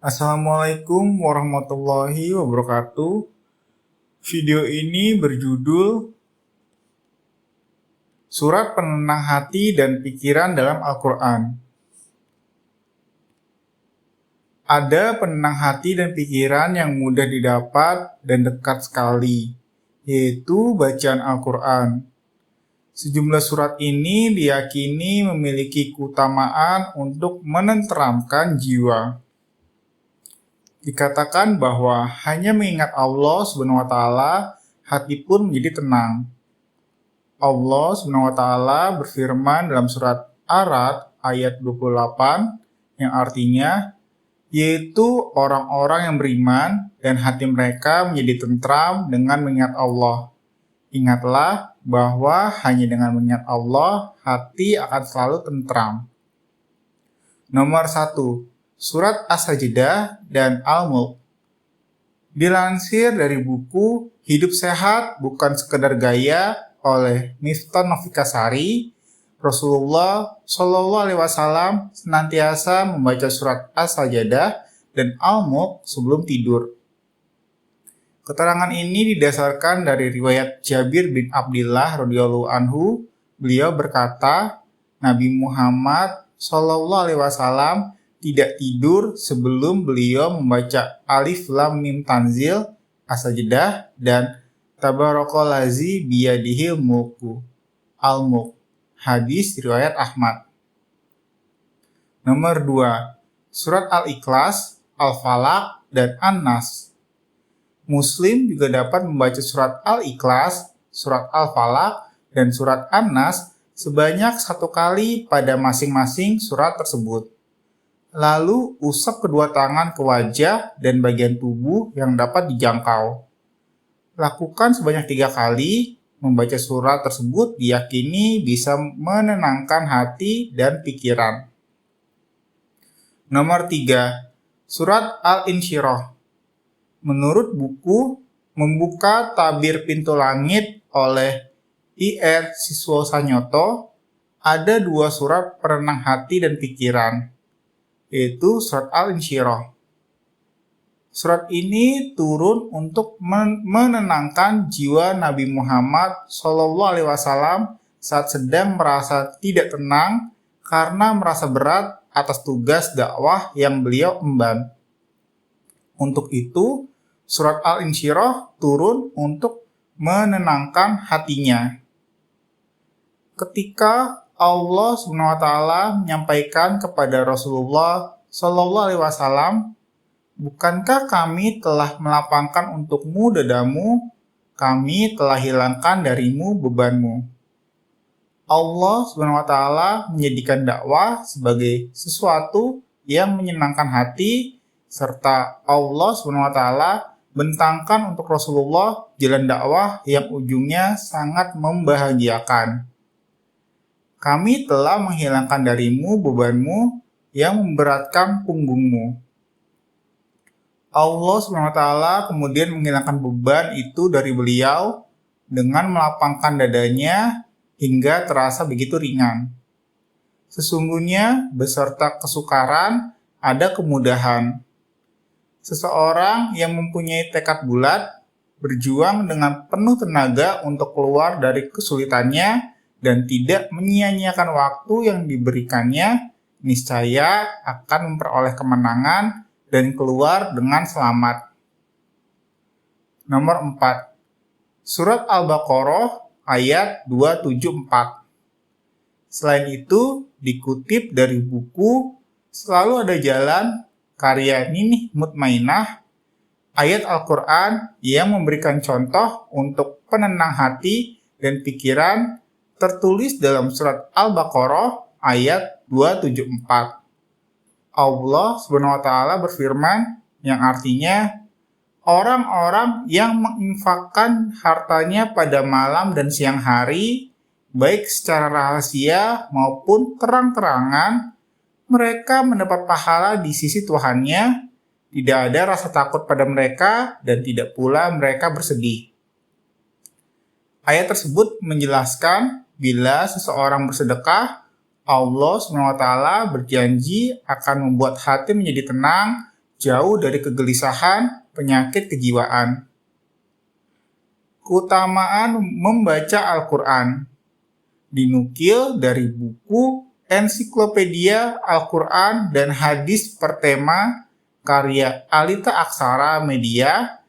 Assalamualaikum warahmatullahi wabarakatuh. Video ini berjudul Surat Penenang Hati dan Pikiran dalam Al-Quran. Ada penenang hati dan pikiran yang mudah didapat dan dekat sekali, yaitu bacaan Al-Quran. Sejumlah surat ini diyakini memiliki keutamaan untuk menenteramkan jiwa. Dikatakan bahwa hanya mengingat Allah SWT, hati pun menjadi tenang. Allah SWT berfirman dalam surat Ar-Ra'd ayat 28 yang artinya, yaitu orang-orang yang beriman dan hati mereka menjadi tentram dengan mengingat Allah. Ingatlah bahwa hanya dengan mengingat Allah, hati akan selalu tentram. Nomor 1. Surat As-Sajdah dan Al-Mulk. Dilansir dari buku Hidup Sehat Bukan Sekedar Gaya oleh Miftah Novikasari, Rasulullah SAW senantiasa membaca surat As-Sajdah dan Al-Mulk sebelum tidur. Keterangan ini didasarkan dari riwayat Jabir bin Abdillah radhiyallahu anhu. Beliau berkata, Nabi Muhammad SAW tidak tidur sebelum beliau membaca Alif Lam Mim Tanzil, As-Sajdah, dan Tabarakallazi biyadihil mulku, Al-Mulk. Hadis riwayat Ahmad. Nomor 2. Surat Al-Ikhlas, Al-Falaq, dan An-Nas. Muslim juga dapat membaca surat Al-Ikhlas, surat Al-Falaq, dan surat An-Nas sebanyak 1 kali pada masing-masing surat tersebut. Lalu usap kedua tangan ke wajah dan bagian tubuh yang dapat dijangkau. Lakukan sebanyak 3 kali. Membaca surat tersebut diyakini bisa menenangkan hati dan pikiran. Nomor 3. Surat Al-Insyirah. Menurut buku Membuka Tabir Pintu Langit oleh I.R. Siswosanyoto, ada 2 surat penenang hati dan pikiran, yaitu surat Al-Insyirah. Surat ini turun untuk menenangkan jiwa Nabi Muhammad SAW saat sedang merasa tidak tenang karena merasa berat atas tugas dakwah yang beliau emban. Untuk itu, surat Al-Insyirah turun untuk menenangkan hatinya. Ketika Allah SWT menyampaikan kepada Rasulullah SAW, bukankah kami telah melapangkan untukmu dadamu, kami telah hilangkan darimu bebanmu. Allah SWT menjadikan dakwah sebagai sesuatu yang menyenangkan hati, serta Allah SWT bentangkan untuk Rasulullah jalan dakwah yang ujungnya sangat membahagiakan. Kami telah menghilangkan darimu bebanmu yang memberatkan punggungmu. Allah SWT kemudian menghilangkan beban itu dari beliau dengan melapangkan dadanya hingga terasa begitu ringan. Sesungguhnya beserta kesukaran ada kemudahan. Seseorang yang mempunyai tekad bulat berjuang dengan penuh tenaga untuk keluar dari kesulitannya dan tidak menyia-nyiakan waktu yang diberikannya, niscaya akan memperoleh kemenangan dan keluar dengan selamat. Nomor 4. Surat Al-Baqarah ayat 274. Selain itu, dikutip dari buku Selalu Ada Jalan karya Ninih Mutmainah, ayat Al-Quran yang memberikan contoh untuk penenang hati dan pikiran tertulis dalam surat Al-Baqarah ayat 274. Allah SWT berfirman yang artinya, orang-orang yang menginfakkan hartanya pada malam dan siang hari, baik secara rahasia maupun terang-terangan, mereka mendapat pahala di sisi Tuhannya, tidak ada rasa takut pada mereka dan tidak pula mereka bersedih. Ayat tersebut menjelaskan bila seseorang bersedekah, Allah SWT berjanji akan membuat hati menjadi tenang jauh dari kegelisahan, penyakit kejiwaan. Keutamaan membaca Al-Quran dinukil dari buku Ensiklopedia Al-Quran dan Hadis per tema karya Alita Aksara Media.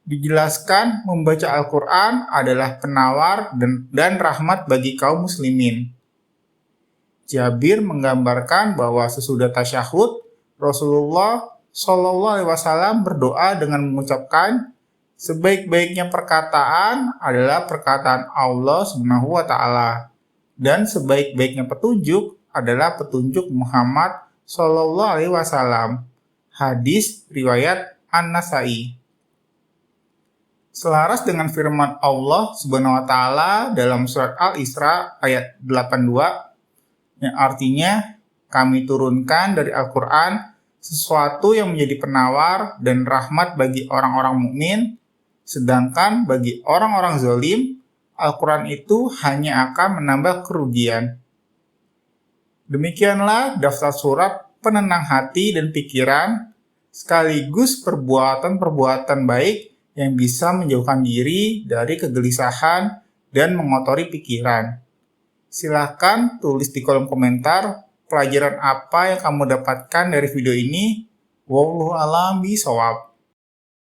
Dijelaskan membaca Al-Quran adalah penawar dan rahmat bagi kaum muslimin. Jabir menggambarkan bahwa sesudah tasyahud, Rasulullah SAW berdoa dengan mengucapkan, sebaik-baiknya perkataan adalah perkataan Allah Subhanahu wa Ta'ala, dan sebaik-baiknya petunjuk adalah petunjuk Muhammad SAW. Hadis riwayat An-Nasai. Selaras dengan firman Allah Subhanahu wa Ta'ala dalam surat Al-Isra ayat 82, yang artinya kami turunkan dari Al-Quran sesuatu yang menjadi penawar dan rahmat bagi orang-orang mukmin, sedangkan bagi orang-orang zalim, Al-Quran itu hanya akan menambah kerugian. Demikianlah daftar surat penenang hati dan pikiran, sekaligus perbuatan-perbuatan baik yang bisa menjauhkan diri dari kegelisahan dan mengotori pikiran. Silahkan tulis di kolom komentar pelajaran apa yang kamu dapatkan dari video ini. Wallahu a'lam bishawab.